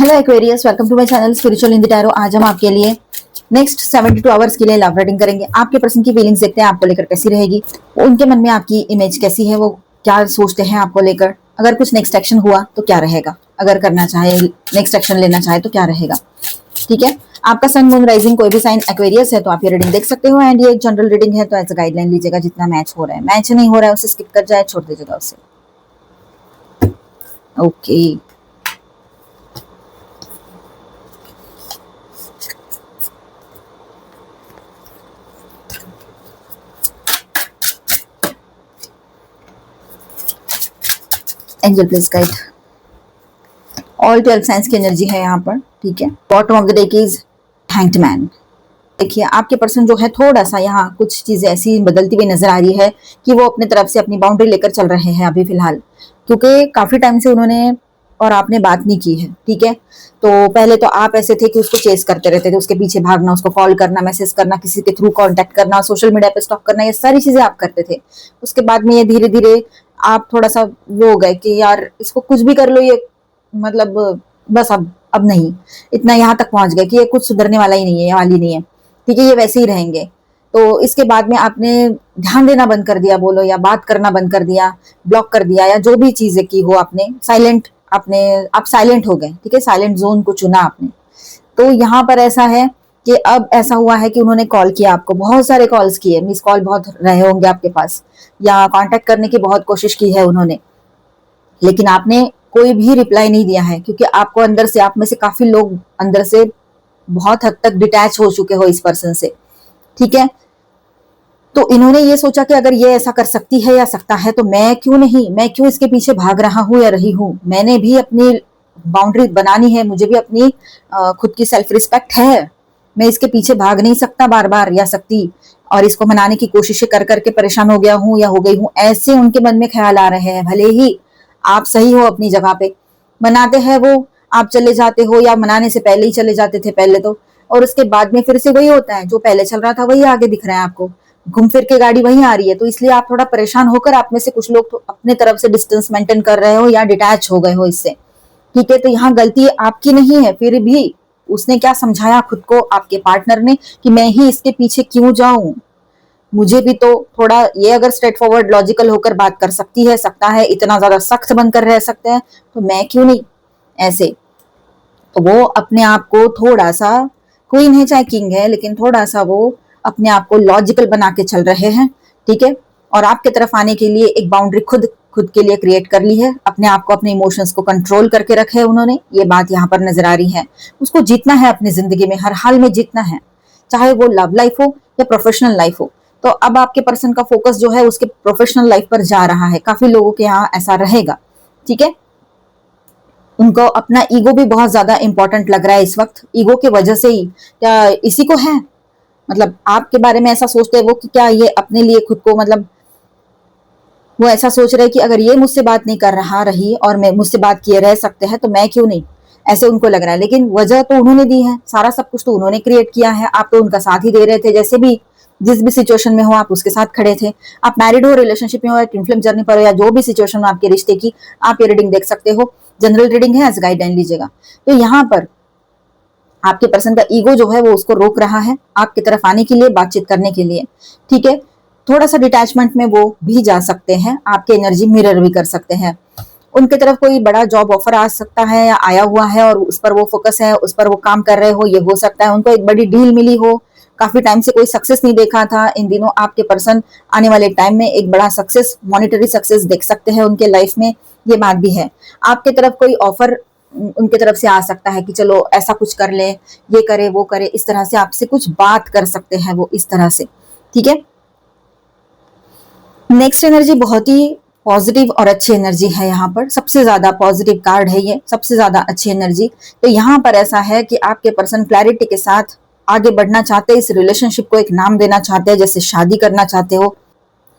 Hello Aquarius, welcome to my channel spiritual in the tarot. आज हम आपके लिए नेक्स्ट 72 आवर्स के लिए लव रीडिंग करेंगे। आपके पर्सन की फीलिंग्स देखते हैं, आपको लेकर कैसी रहेगी, उनके मन में आपकी इमेज कैसी है, वो क्या सोचते हैं आपको लेकर। अगर कुछ नेक्स्ट एक्शन हुआ तो क्या रहेगा, अगर करना चाहे नेक्स्ट एक्शन लेना चाहे तो क्या रहेगा। ठीक है, आपका सन मून राइजिंग कोई भी साइन एक्वेरियस है तो आप ये रीडिंग देख सकते हो। एंड ये एक जनरल रीडिंग है तो एज अ गाइडलाइन लीजिएगा। जितना मैच हो रहा है, मैच नहीं हो रहा है उसे स्किप कर जाए, छोड़ दीजिएगा उसे। Okay, angel please guide. All 12 science की एनर्जी है यहाँ पर। ठीक है, bottom of the deck is hanged man. देखिए, आपके पर्सन जो है थोड़ा सा यहाँ कुछ चीजें ऐसी बदलती हुई नजर आ रही है कि वो अपने तरफ से अपनी बाउंड्री लेकर चल रहे हैं अभी फिलहाल, क्योंकि काफी टाइम से उन्होंने और आपने बात नहीं की है। ठीक है, तो पहले तो आप ऐसे थे कि उसको चेस करते रहते थे, उसके पीछे भागना, उसको कॉल करना, मैसेज करना, किसी के थ्रू कांटेक्ट करना, सोशल मीडिया पे स्टॉक करना, ये सारी चीजें आप करते थे। उसके बाद में ये धीरे धीरे आप थोड़ा सा वो हो गए कि यार इसको कुछ भी कर लो, ये मतलब बस अब नहीं, इतना यहाँ तक पहुंच गए कि ये कुछ सुधरने वाला ही नहीं है, ये वाली नहीं है। ठीक है, ये वैसे ही रहेंगे। तो इसके बाद में आपने ध्यान देना बंद कर दिया बोलो, या बात करना बंद कर दिया, ब्लॉक कर दिया, या जो भी चीजें की हो आपने साइलेंट, आपने आप साइलेंट हो गए। ठीक है, साइलेंट जोन को चुना आपने। तो यहाँ पर ऐसा है कि अब ऐसा हुआ है कि उन्होंने कॉल किया आपको, बहुत सारे कॉल्स किए, मिस कॉल बहुत रहे होंगे आपके पास, या कांटेक्ट करने की बहुत कोशिश की है उन्होंने, लेकिन आपने कोई भी रिप्लाई नहीं दिया है, क्योंकि आपको अंदर से, आप में से काफी लोग अंदर से बहुत हद तक डिटैच हो चुके हो इस पर्सन से। ठीक है, तो इन्होंने ये सोचा कि अगर ये ऐसा कर सकती है या सकता है तो मैं क्यों नहीं, मैं क्यों इसके पीछे भाग रहा हूं या रही हूं। मैंने भी अपनी बाउंड्री बनानी है, मुझे भी अपनी खुद की सेल्फ रिस्पेक्ट है। मैं इसके पीछे भाग नहीं सकता बार बार या सकती, और इसको मनाने की कोशिशें कर करके परेशान हो गया हूं या हो गई हूं, ऐसे उनके मन में ख्याल आ रहे हैं। भले ही आप सही हो अपनी जगह पे, मनाते हैं वो, आप चले जाते हो, या मनाने से पहले ही चले जाते थे पहले तो, और उसके बाद में फिर से वही होता है, जो पहले चल रहा था वही आगे दिख रहा है आपको, घूम फिर के गाड़ी वही आ रही है। तो इसलिए आप थोड़ा परेशान होकर, आप में से कुछ लोग तो अपने तरफ से डिस्टेंस मेंटेन कर रहे हो या डिटैच हो गए हो इससे। ठीक है, तो यहाँ गलती आपकी नहीं है। फिर भी उसने क्या समझाया खुद को, आपके पार्टनर ने, कि मैं ही इसके पीछे क्यों जाऊं, मुझे भी तो थोड़ा, ये अगर स्ट्रेट फॉरवर्ड लॉजिकल होकर बात कर सकती है, सकता है, इतना ज्यादा सख्त बनकर रह सकते हैं, तो मैं क्यों नहीं ऐसे। तो वो अपने आप को थोड़ा सा, क्वीन है चाहे किंग है, लेकिन थोड़ा सा वो अपने आप को लॉजिकल बना के चल रहे हैं। ठीक है, और आपके तरफ आने के लिए एक बाउंड्री खुद खुद के लिए क्रिएट कर ली है, अपने आप को, अपने इमोशंस को कंट्रोल करके रखे है उन्होंने। ये बात यहाँ पर नजर आ रही है। उसको जीतना है अपनी जिंदगी में, हर हाल में जीतना है, चाहे वो लव लाइफ हो या प्रोफेशनल लाइफ हो। तो अब आपके पर्सन का फोकस जो है उसके प्रोफेशनल लाइफ पर जा रहा है। काफी लोगों के यहाँ ऐसा रहेगा। ठीक है, उनको अपना ईगो भी बहुत ज्यादा इंपॉर्टेंट लग रहा है इस वक्त। ईगो की वजह से ही क्या इसी को है, मतलब आपके बारे में ऐसा सोचते हैं वो कि क्या ये अपने लिए खुद को, मतलब वो ऐसा सोच रहे हैं कि अगर ये मुझसे बात नहीं कर रहा रही और मैं मुझसे बात किए रह सकते हैं तो मैं क्यों नहीं, ऐसे उनको लग रहा है। लेकिन वजह तो उन्होंने दी है, सारा सब कुछ तो उन्होंने क्रिएट किया है। आप तो उनका साथ ही दे रहे थे, जैसे भी जिस भी सिचुएशन में हो आप उसके साथ खड़े थे। आप मैरिड हो, रिलेशनशिप में हो, या ट्विन फ्लेम जर्नी पर हो, या जो भी सिचुएशन हो आपके रिश्ते की, आप ये रीडिंग देख सकते हो। जनरल रीडिंग है, एज गाइडलाइन लीजिएगा। तो यहाँ पर आपके पर्सन का ईगो जो है वो उसको रोक रहा है आपकी तरफ आने के लिए, बातचीत करने के लिए। ठीक है, थोड़ा सा डिटैचमेंट में वो भी जा सकते हैं, आपके एनर्जी मिरर भी कर सकते हैं। उनके तरफ कोई बड़ा जॉब ऑफर आ सकता है या आया हुआ है और उस पर वो फोकस है, उस पर वो काम कर रहे हो, ये हो सकता है। उनको एक बड़ी डील मिली हो, काफी टाइम से कोई सक्सेस नहीं देखा था, इन दिनों आपके पर्सन आने वाले टाइम में एक बड़ा सक्सेस, मॉनिटरी सक्सेस देख सकते हैं उनके लाइफ में। ये बात भी है। आपके तरफ कोई ऑफर उनके तरफ से आ सकता है कि चलो ऐसा कुछ कर ले, ये करे वो करे, इस तरह से आपसे कुछ बात कर सकते हैं वो, इस तरह से। ठीक है, नेक्स्ट एनर्जी बहुत ही पॉजिटिव और अच्छी एनर्जी है। यहाँ पर सबसे ज्यादा पॉजिटिव कार्ड है ये, सबसे ज्यादा अच्छी एनर्जी। तो यहाँ पर ऐसा है कि आपके पर्सन क्लैरिटी के साथ आगे बढ़ना चाहते हैं, इस रिलेशनशिप को एक नाम देना चाहते हैं, जैसे शादी करना चाहते हो,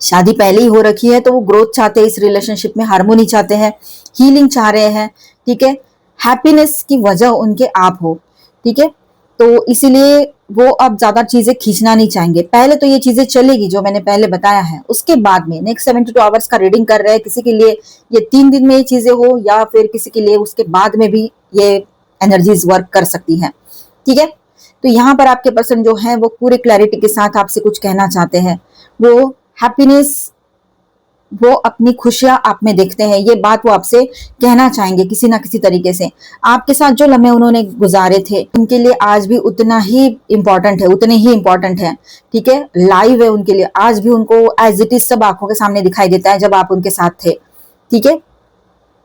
शादी पहले ही हो रखी है तो वो ग्रोथ चाहते हैं इस रिलेशनशिप में, हार्मोनी चाहते हैं, हीलिंग चाह रहे हैं। ठीक है, हैप्पीनेस की वजह उनके आप हो। ठीक है, तो इसीलिए वो अब ज्यादा चीजें खींचना नहीं चाहेंगे। पहले तो ये चीजें चलेगी जो मैंने पहले बताया है, उसके बाद में नेक्स्ट 72 आवर्स का रीडिंग कर रहे हैं। किसी के लिए ये 3 दिन में ये चीजें हो, या फिर किसी के लिए उसके बाद में भी ये एनर्जीज वर्क कर सकती हैं, ठीक है। तो यहाँ पर आपके पर्सन जो है वो पूरे क्लैरिटी के साथ आपसे कुछ कहना चाहते हैं। वो हैप्पीनेस, वो अपनी खुशियां आप में देखते हैं, ये बात वो आपसे कहना चाहेंगे किसी ना किसी तरीके से। आपके साथ जो लम्हे उन्होंने गुजारे थे उनके लिए आज भी उतना ही इम्पोर्टेंट है, उतने ही इम्पोर्टेंट है, ठीक है। लाइव है उनके लिए, आज भी उनको एज इट इज सब आंखों के सामने दिखाई देता है जब आप उनके साथ थे, ठीक है।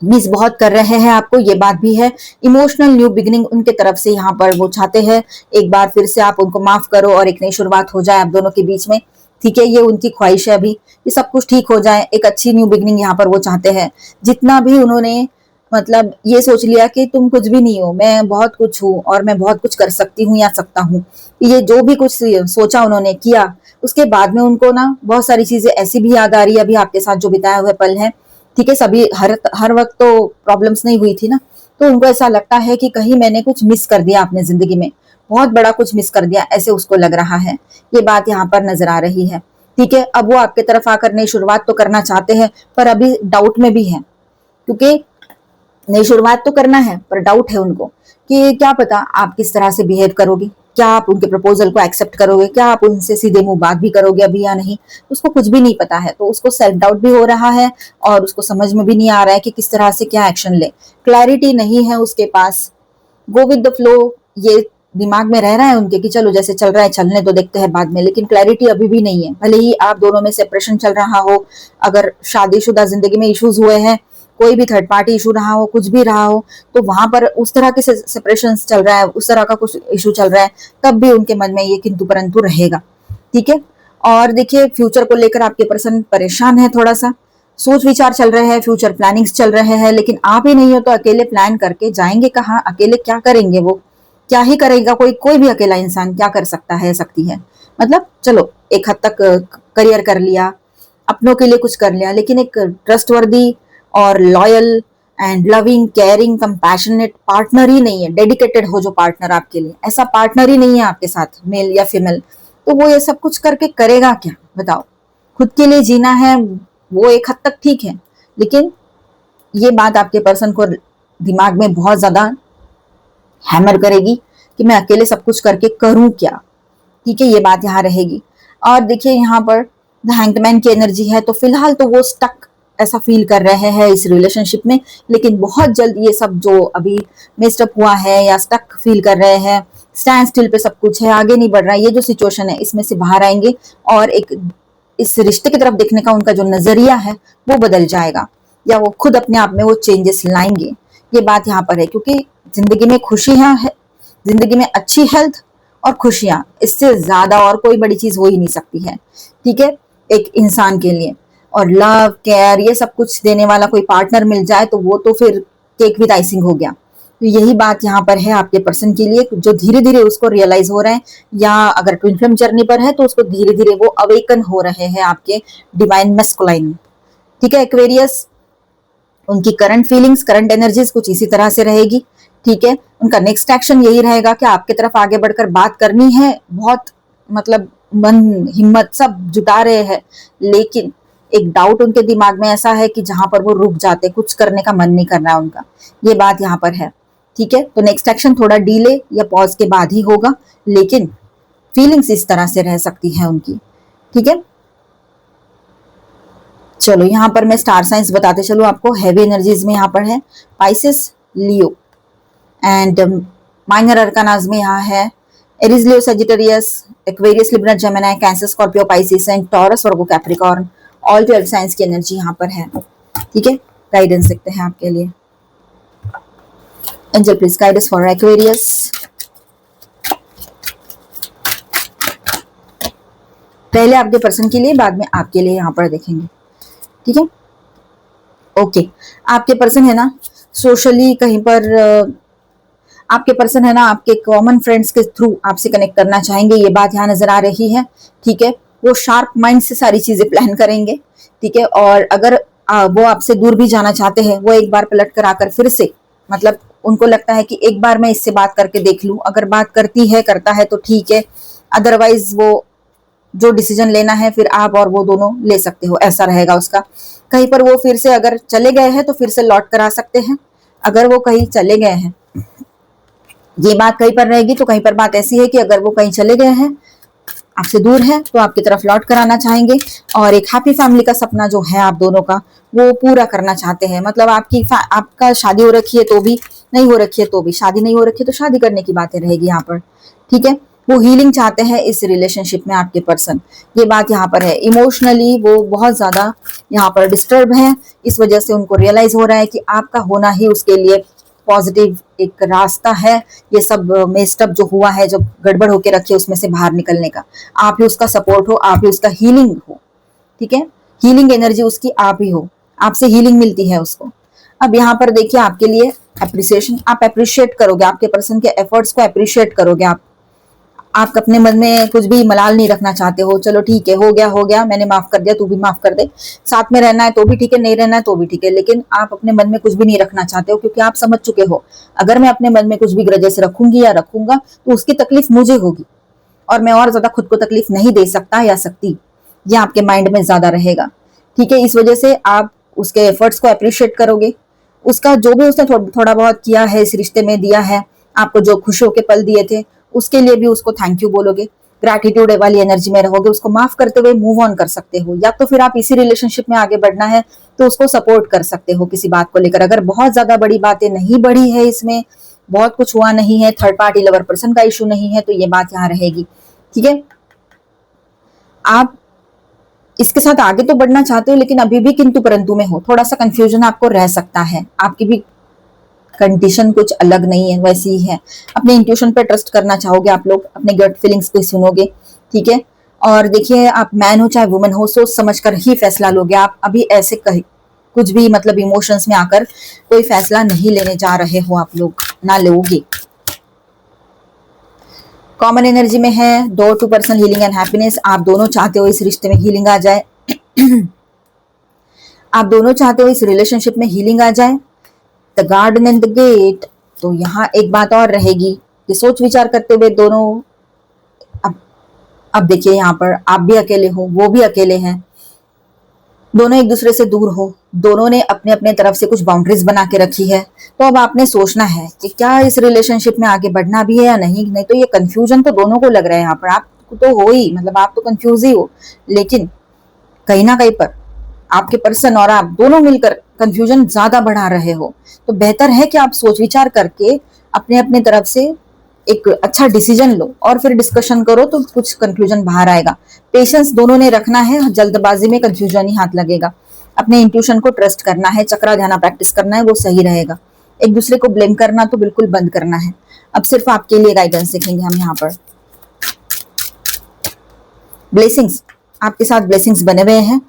मिस बहुत कर रहे हैं आपको, ये बात भी है। इमोशनल न्यू बिगिनिंग उनके तरफ से यहाँ पर वो चाहते हैं, एक बार फिर से आप उनको माफ करो और एक नई शुरुआत हो जाए आप दोनों के बीच में, ठीक है। ये उनकी ख्वाहिश है अभी, ये सब कुछ ठीक हो जाए, एक अच्छी न्यू बिगिनिंग यहाँ पर वो चाहते हैं। जितना भी उन्होंने मतलब ये सोच लिया कि तुम कुछ भी नहीं हो, मैं बहुत कुछ हूँ और मैं बहुत कुछ कर सकती हूँ या सकता हूँ, ये जो भी कुछ सोचा उन्होंने किया, उसके बाद में उनको ना बहुत सारी चीजें ऐसी भी याद आ रही है अभी आपके साथ जो बिताए हुए पल है, ठीक है। सभी हर वक्त तो प्रॉब्लम्स नहीं हुई थी ना, तो उनको ऐसा लगता है कि कहीं मैंने कुछ मिस कर दिया अपने जिंदगी में, बहुत बड़ा कुछ मिस कर दिया, ऐसे उसको लग रहा है। ये बात यहाँ पर नजर आ रही है, ठीक है। अब वो आपके तरफ आकर नई शुरुआत तो करना चाहते हैं पर अभी डाउट में भी है, क्योंकि नई शुरुआत तो करना है पर डाउट है उनको कि क्या पता आप किस तरह से बिहेव करोगे, क्या आप उनके प्रपोजल को एक्सेप्ट करोगे, क्या आप उनसे सीधे मुंह बात भी करोगे अभी या नहीं, उसको कुछ भी नहीं पता है। तो उसको सेल्फ डाउट भी हो रहा है और उसको समझ में भी नहीं आ रहा है कि किस तरह से क्या एक्शन ले, क्लैरिटी नहीं है उसके पास। गो विद द फ्लो, ये दिमाग में रह रहा है उनके कि चलो जैसे चल रहा है चलने तो, देखते हैं बाद में, लेकिन क्लैरिटी अभी भी नहीं है। भले ही आप दोनों में सेपरेशन चल रहा हो, अगर शादीशुदा जिंदगी में इश्यूज हुए हैं, कोई भी थर्ड पार्टी इशू रहा हो, कुछ भी रहा हो, तो वहां पर उस तरह के सेपरेशन चल रहा है, उस तरह का कुछ इशू चल रहा है, तब भी उनके मन में ये किंतु परंतु रहेगा, ठीक है। और देखिए फ्यूचर को लेकर आपके पर्सन परेशान है, थोड़ा सा सोच विचार चल रहे हैं, फ्यूचर प्लानिंग्स चल रहे हैं, लेकिन आप ही नहीं हो तो अकेले प्लान करके जाएंगे कहाँ, अकेले क्या करेंगे, वो क्या ही करेगा, कोई भी अकेला इंसान क्या कर सकता है, सकती है। मतलब चलो एक हद तक करियर कर लिया, अपनों के लिए कुछ कर लिया, लेकिन एक ट्रस्टवर्दी और loyal and loving caring compassionate partner ही नहीं है, डेडिकेटेड हो जो पार्टनर आपके लिए, ऐसा पार्टनर ही नहीं है आपके साथ, मेल या फीमेल। तो वो ये सब कुछ करके करेगा क्या बताओ। खुद के लिए जीना है वो एक हद तक ठीक है, लेकिन ये बात आपके पर्सन को दिमाग में बहुत ज्यादा हैमर करेगी कि मैं अकेले सब कुछ करके करूं क्या, ठीक है। ये बात यहाँ रहेगी। और देखिए यहाँ पर द हैंगमैन की एनर्जी है, तो फिलहाल तो वो स्टक ऐसा फील कर रहे हैं इस रिलेशनशिप में, लेकिन बहुत जल्द ये सब जो अभी मिस्ड अप हुआ है या स्टक फील कर रहे हैं, स्टैंड स्टिल पे सब कुछ है, आगे नहीं बढ़ रहा है, ये जो सिचुएशन है इसमें से बाहर आएंगे और एक इस रिश्ते की तरफ देखने का उनका जो नजरिया है वो बदल जाएगा, या वो खुद अपने आप में वो चेंजेस लाएंगे। ये बात यहाँ पर है, क्योंकि जिंदगी में खुशियां है, जिंदगी में अच्छी हेल्थ और खुशियां, इससे ज्यादा और कोई बड़ी चीज हो ही नहीं सकती है, ठीक है, एक इंसान के लिए। और लव केयर ये सब कुछ देने वाला कोई पार्टनर मिल जाए तो वो तो फिर केक विद आइसिंग हो गया। तो यही बात यहाँ पर है आपके पर्सन के लिए, जो धीरे धीरे उसको रियलाइज हो रहे हैं, या अगर ट्विन फ्लेम जर्नी पर है तो उसको धीरे धीरे वो अवेकन हो रहे हैं आपके डिवाइन मैस्कुलाइन, ठीक है। एक्वेरियस, उनकी करंट फीलिंग्स करंट एनर्जीज कुछ इसी तरह से रहेगी, ठीक है। उनका नेक्स्ट एक्शन यही रहेगा कि आपके तरफ आगे बढ़कर बात करनी है, बहुत मतलब मन हिम्मत सब जुटा रहे हैं, लेकिन एक डाउट उनके दिमाग में ऐसा है कि जहां पर वो रुक जाते, कुछ करने का मन नहीं कर रहा है उनका, ये बात यहाँ पर है, ठीक है। तो नेक्स्ट एक्शन थोड़ा डिले या पॉज के बाद ही होगा, लेकिन फीलिंग्स इस तरह से रह सकती है उनकी, ठीक है। चलो यहाँ पर मैं स्टार साइंस बताते चलो आपको। हैवी एनर्जीज में यहाँ पर है पाइसेस, लियो एंड माइनर अरकानाज में यहाँ है Aries, Leo, Sagittarius, Aquarius, Libra, Gemini, cancer, Scorpio, Pisces and taurus, Virgo, Capricorn. All 12 science की एनर्जी यहाँ पर है, ठीक है। गाइडेंस देखते हैं आपके लिए। Angel please guide us for Aquarius. पहले आपके पर्सन के लिए, बाद में आपके लिए यहाँ पर देखेंगे, ठीक है। ओके, आपके पर्सन है ना सोशली कहीं पर आपके पर्सन है ना आपके कॉमन फ्रेंड्स के थ्रू आपसे कनेक्ट करना चाहेंगे, ये बात यहाँ नजर आ रही है, ठीक है। वो शार्प माइंड से सारी चीजें प्लान करेंगे, ठीक है। और अगर वो आपसे दूर भी जाना चाहते हैं, वो एक बार पलट कर आकर फिर से, मतलब उनको लगता है कि एक बार मैं इससे बात करके देख लूं, अगर बात करता है तो ठीक है, अदरवाइज वो जो डिसीजन लेना है फिर आप और वो दोनों ले सकते हो, ऐसा रहेगा उसका। कहीं पर वो फिर से अगर चले गए हैं तो फिर से लौट कर आ सकते हैं, अगर वो कहीं चले गए हैं ये बात कहीं पर रहेगी तो कहीं पर बात ऐसी है कि अगर वो कहीं चले गए हैं, आपसे दूर है, तो आपकी तरफ लौट कर आना चाहेंगे और एक हैप्पी फैमिली का सपना जो है आप दोनों का, वो पूरा करना चाहते हैं। मतलब आपका शादी हो रखी है तो भी, नहीं हो रखी है तो भी, शादी नहीं हो रखी है तो शादी करने की बातें रहेगी यहाँ पर, ठीक है। वो हीलिंग चाहते हैं इस रिलेशनशिप में आपके पर्सन, ये बात यहाँ पर है। इमोशनली वो बहुत ज्यादा यहाँ पर डिस्टर्ब है, इस वजह से उनको रियलाइज हो रहा है कि आपका होना ही उसके लिए पॉजिटिव एक रास्ता है। ये सब मेस्टअप जो हुआ है, जो गड़बड़ होके रखी है, उसमें से बाहर निकलने का आप ही उसका सपोर्ट हो, आप ही उसका हीलिंग हो, ठीक है। हीलिंग एनर्जी उसकी आप ही हो, आपसे हीलिंग मिलती है उसको। अब यहाँ पर देखिए आपके लिए अप्रिसिएशन, आप अप्रिशिएट करोगे, आपके पर्सन के एफर्ट्स को अप्रिशिएट करोगे आप अपने मन में कुछ भी मलाल नहीं रखना चाहते हो। चलो ठीक है, हो गया, मैंने माफ कर दिया, तू भी माफ कर दे। साथ में रहना है तो भी ठीक है, नहीं रहना है तो भी ठीक है, लेकिन आप अपने मन में कुछ भी नहीं रखना चाहते हो, क्योंकि आप समझ चुके हो अगर मैं अपने मन में कुछ भी ग्रजेस रखूंगी या रखूंगा तो उसकी तकलीफ मुझे होगी और मैं और ज्यादा खुद को तकलीफ नहीं दे सकता या सकती, ये आपके माइंड में ज्यादा रहेगा, ठीक है। इस वजह से आप उसके एफर्ट्स को अप्रिशिएट करोगे, उसका जो भी उसने थोड़ा बहुत किया है, इस रिश्ते में दिया है, आपको जो खुशियों के पल दिए थे उसके लिए भी उसको थैंक यू बोलोगे, ग्रैटिट्यूड वाली एनर्जी में रहोगे, उसको माफ करते हुए मूव ऑन कर सकते हो। या तो फिर आप इसी रिलेशनशिप में आगे बढ़ना है तो उसको सपोर्ट कर सकते हो किसी बात को लेकर। अगर बहुत ज्यादा बड़ी बातें नहीं बढ़ी है, इसमें बहुत कुछ हुआ नहीं है, थर्ड पार्टी लवर पर्सन का इशू नहीं है, तो ये बात यहाँ रहेगी, ठीक है। आप इसके साथ आगे तो बढ़ना चाहते हो, लेकिन अभी भी किंतु परंतु में हो, थोड़ा सा कंफ्यूजन आपको रह सकता है, आपकी भी कंडीशन कुछ अलग नहीं है, वैसी ही है। अपने इंट्यूशन पे ट्रस्ट करना चाहोगे आप लोग, अपने गट फीलिंग्स को सुनोगे, ठीक है। और देखिए आप मैन हो चाहे वुमेन हो, सोच समझ कर ही फैसला लोगे आप। अभी ऐसे कुछ भी मतलब इमोशंस में आकर कोई फैसला नहीं लेने जा रहे हो आप लोग, ना लोगे। कॉमन एनर्जी में है door to personal healing and happiness. आप दोनों चाहते हो इस रिश्ते में हीलिंग आ जाए आप दोनों चाहते हो इस रिलेशनशिप में हीलिंग आ जाए। The garden and the gate, तो यहाँ एक बात और रहेगी कि सोच विचार करते हुए दोनों, अब देखिए यहाँ पर आप भी अकेले हो, वो भी अकेले हैं, दोनों एक दूसरे से दूर हो, दोनों ने अपने अपने तरफ से कुछ बाउंड्रीज बना के रखी है। तो अब आपने सोचना है कि क्या इस रिलेशनशिप में आगे बढ़ना भी है या नहीं। नहीं तो ये कंफ्यूजन तो दोनों को लग रहा है यहाँ पर, आप तो हो ही, मतलब आप तो कंफ्यूज ही हो, लेकिन कहीं ना कहीं पर आपके पर्सन और आप दोनों मिलकर कंफ्यूजन ज्यादा बढ़ा रहे हो। तो बेहतर है कि आप सोच विचार करके अपने अपने तरफ से एक अच्छा डिसीजन लो और फिर डिस्कशन करो, तो कुछ कंक्लूजन बाहर आएगा। पेशेंस दोनों ने रखना है, जल्दबाजी में कंफ्यूजन ही हाथ लगेगा। अपने इंट्यूशन को ट्रस्ट करना है, चक्रा ध्यान प्रैक्टिस करना है, वो सही रहेगा। एक दूसरे को ब्लेम करना तो बिल्कुल बंद करना है। अब सिर्फ आपके लिए गाइडेंस देखेंगे हम यहाँ पर। ब्लेसिंग्स, आपके साथ ब्लेसिंग्स बने हुए हैं।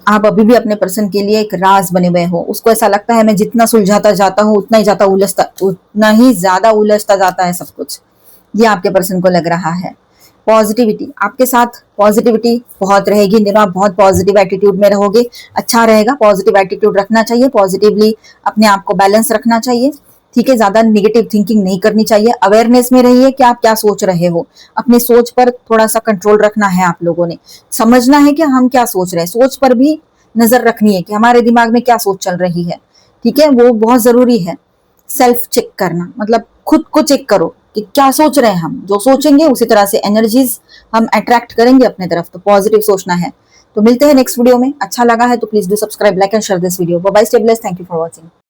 आप अभी भी अपने पर्सन के लिए एक राज बने हुए हो। उसको ऐसा लगता है मैं जितना सुलझाता जाता हूँ उतना ही ज्यादा उलझता जाता है सब कुछ, ये आपके पर्सन को लग रहा है। पॉजिटिविटी, आपके साथ पॉजिटिविटी बहुत रहेगी इन दिनों, आप बहुत पॉजिटिव एटीट्यूड में रहोगे, अच्छा रहेगा। पॉजिटिव एटीट्यूड रखना चाहिए, पॉजिटिवली अपने आप को बैलेंस रखना चाहिए, ठीक है। ज्यादा निगेटिव थिंकिंग नहीं करनी चाहिए। अवेयरनेस में रहिए कि आप क्या सोच रहे हो, अपनी सोच पर थोड़ा सा कंट्रोल रखना है आप लोगों ने। समझना है कि हम क्या सोच रहे हैं, सोच पर भी नजर रखनी है कि हमारे दिमाग में क्या सोच चल रही है, ठीक है, वो बहुत जरूरी है। सेल्फ चेक करना, मतलब खुद को चेक करो कि क्या सोच रहे हैं हम, जो सोचेंगे उसी तरह से एनर्जीज हम अट्रैक्ट करेंगे अपने तरफ, तो पॉजिटिव सोचना है। तो मिलते हैं नेक्स्ट वीडियो में। अच्छा लगा है तो please do subscribe, like and share this video. Bye bye, stay blessed, thank you for watching.